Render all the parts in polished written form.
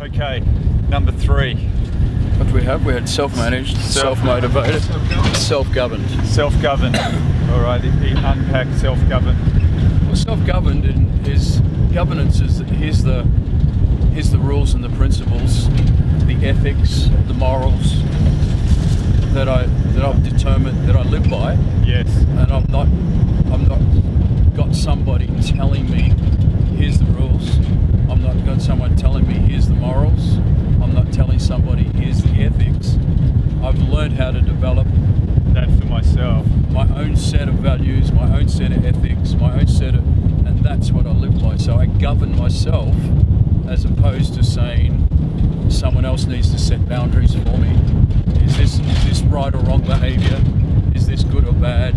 Okay, number 3. What do we have? We had self-managed, self-motivated, self-governed. Self-governed. All right, unpack self-governed. Well, self-governed is governance. Here's the rules and the principles, the ethics, the morals that I've determined that I live by. Yes. And I'm not got somebody telling me here's the rules. I'm not got someone telling me here's the morals. I'm not telling somebody here's the ethics. I've learned how to develop that for myself. My own set of values, my own set of ethics, and that's what I live by. So I govern myself as opposed to saying someone else needs to set boundaries for me. Is this right or wrong behaviour? Is this good or bad?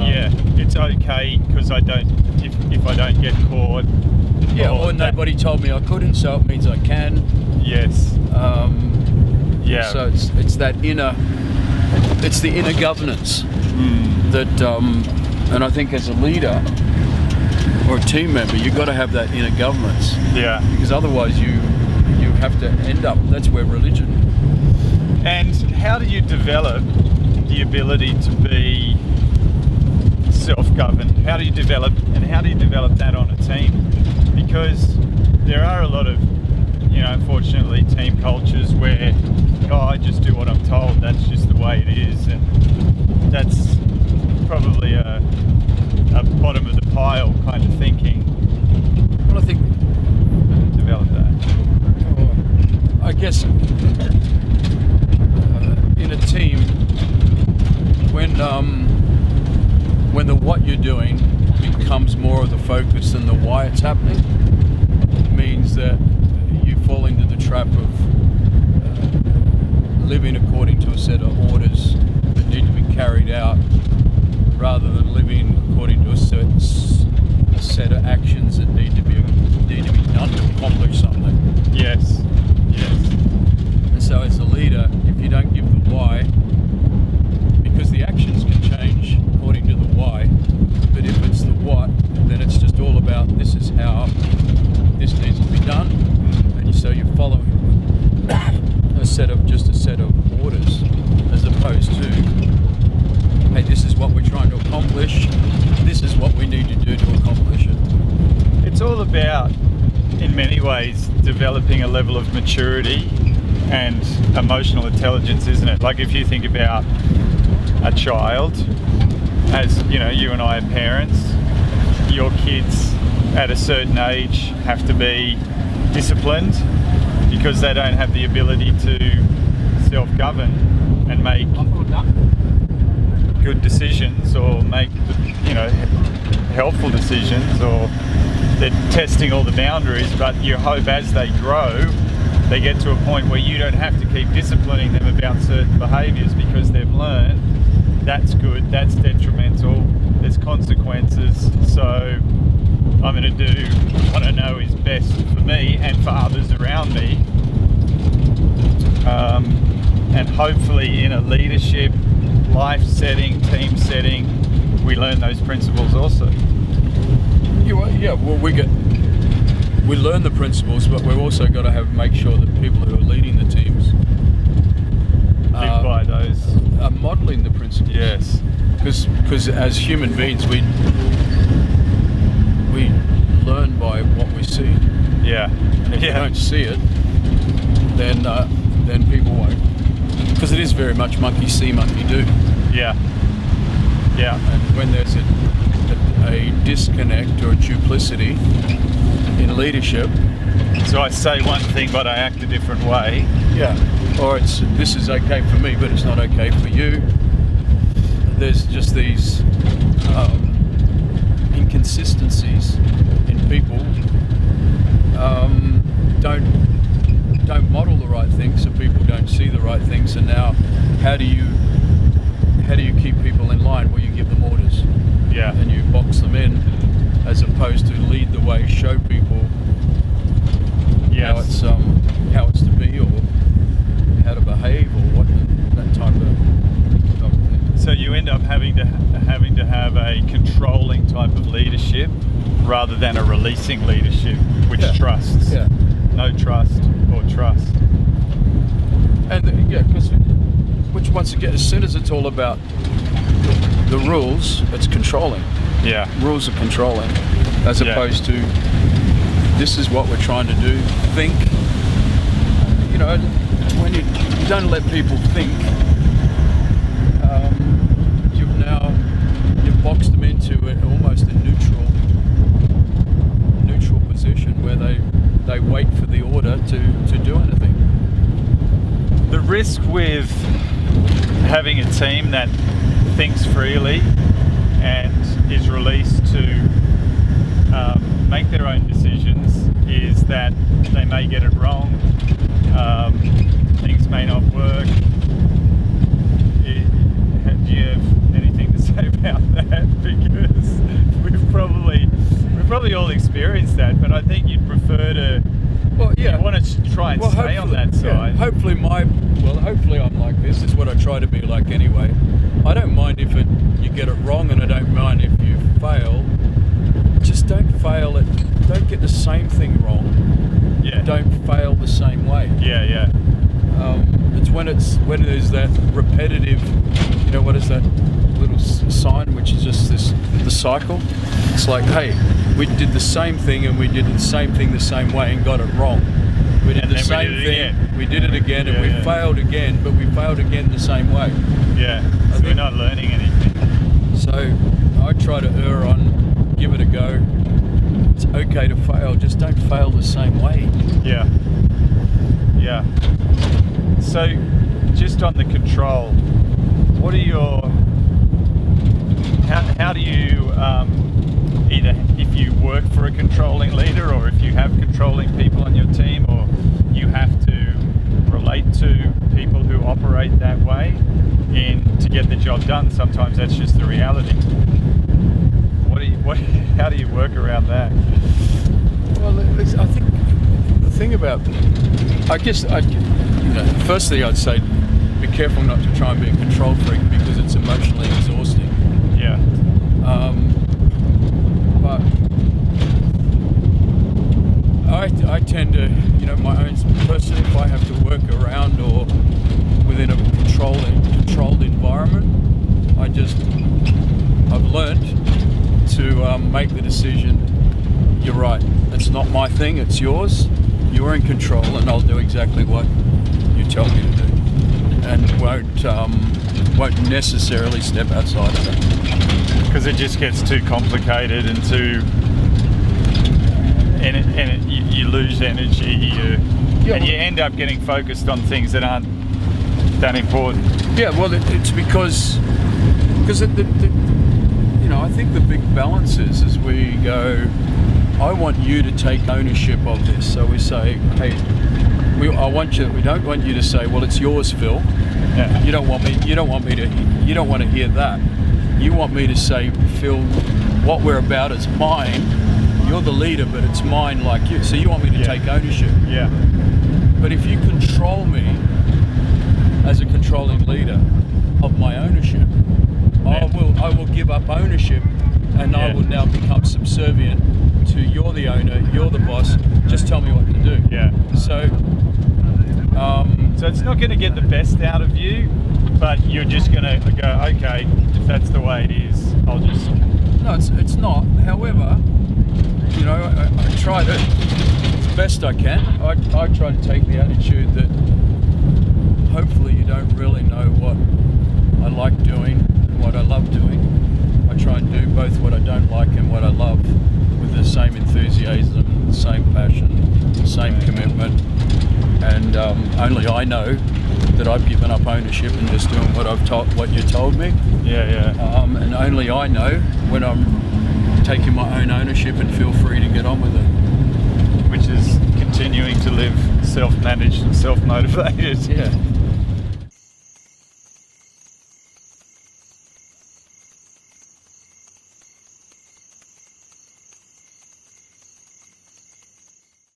Yeah, it's okay because if I don't get caught. Yeah, or nobody told me I couldn't, so it means I can. Yes. Yeah. So it's the inner governance that, and I think as a leader or a team member, you've got to have that inner governance. Yeah. Because otherwise you have to end up. That's where religion. And how do you develop the ability to be self-governed? How do you develop that on a team? Because there are a lot of, unfortunately, team cultures where, I just do what I'm told. That's just the way it is, and that's probably a bottom of the pile kind of thinking. Well, I think develop that. I guess in a team, when the what you're doing becomes more of the focus than the why it's happening, means that you fall into the trap of living according to a set of orders that need to be carried out, rather than living according to a set of actions that need to be done to accomplish something. Yes. And so as a leader, if you don't give the why, because the actions can change according to the why, but if it's the what, then it's just all about this is how this needs to be done, and so you're following a set of orders, as opposed to, hey, this is what we're trying to accomplish, this is what we need to do to accomplish it. It's all about, in many ways, developing a level of maturity and emotional intelligence, isn't it? Like if you think about a child, as you and I are parents, your kids at a certain age have to be disciplined because they don't have the ability to self-govern and make good decisions or make helpful decisions, or they're testing all the boundaries, but you hope as they grow they get to a point where you don't have to keep disciplining them about certain behaviours because they've learned that's good, that's detrimental, there's consequences, so I'm going to do what I know is best for me and for others around me. And hopefully in a leadership, life setting, team setting, we learn those principles also. Yeah, well, we learn the principles, but we've also got to make sure that people who are leading the teams live by those. Are modelling the principles. Yes. Because as human beings, we learn by what we see. Yeah. And if we don't see it, then people won't. Because it is very much monkey see, monkey do. Yeah. Yeah. And when there's a disconnect or a duplicity in leadership. So I say one thing, but I act a different way. Yeah. Or this is okay for me, but it's not okay for you. There's just these inconsistencies in people. Don't model the right things, so people don't see the right things. And now, how do you keep people in line? Well, you give them orders. Yeah. And you box them in, as opposed to lead the way, show people yes. how it's to be, or how to behave, or what that type of thing. So you end up having to have a controlling type of leadership rather than a releasing leadership, which trusts. Yeah. no trust or trust. And yeah, because once again, as soon as it's all about the rules, it's controlling. Yeah. Rules are controlling, as Yeah. opposed to this is what we're trying to do. Think. You know, when you don't let people think, you've boxed them into almost a neutral position where they wait for the order to do anything. The risk with having a team that thinks freely and is released to make their own decisions is that they may get it wrong. Things may not work. Do you have anything to say about that? Because we've probably all experienced that, but I think you'd prefer to. Well, yeah. You want to try and stay on that side. Yeah, hopefully I'm like this. This is what I try to be like anyway. I don't mind if you get it wrong, and I don't mind if you fail. Just don't fail it. Don't get the same thing wrong. Yeah. Don't fail the same way. Yeah, yeah. It's when there's that repetitive. You know, what is that little sign which is just the cycle? It's like, hey, we did the same thing and we did the same thing the same way and got it wrong. We did the same thing, we did it again, and we failed again, but we failed again the same way. Yeah, so we're not learning anything. So I try to err on give it a go. It's okay to fail, just don't fail the same way. Yeah. Yeah. So just on the control, what are your, how do you, either if you work for a controlling leader or if you have controlling people on your team or you have to relate to people who operate that way to get the job done, sometimes that's just the reality. How do you work around that? Well, I think the thing about, first thing I'd say, be careful not to try and be a control freak because it's emotionally exhausting. Yeah. But I tend to, my own person, if I have to work around or within a controlled environment, I've learned to make the decision, you're right, it's not my thing, it's yours, you're in control, and I'll do exactly what you tell me to do, and won't necessarily step outside of that. Because it just gets too complicated and you lose energy, and you end up getting focused on things that aren't that important. Yeah, well, it's because I think the big balance is we go, I want you to take ownership of this. So we say, hey, we don't want you to say, well, it's yours, Phil. Yeah. You don't want to hear that. You want me to say, Phil, what we're about is mine. You're the leader, but it's mine like you. So you want me to take ownership. Yeah. But if you control me as a controlling leader of my ownership, I will give up ownership, and I will now become subservient to you're the owner, you're the boss, just tell me what to do. Yeah. So it's not going to get the best out of you, but you're just going to go, okay, if that's the way it is, I'll just... No, it's not. However, I try to, as best I can, I try to take the attitude that hopefully you don't really know what I like doing and what I love doing. I try and do both what I don't like and what I love with the same enthusiasm, the same passion, the same commitment, and only I know that I've given up ownership and just doing what you told me. Yeah. And only I know when I'm taking my own ownership and feel free to get on with it. Which is continuing to live self-managed and self-motivated. Yeah.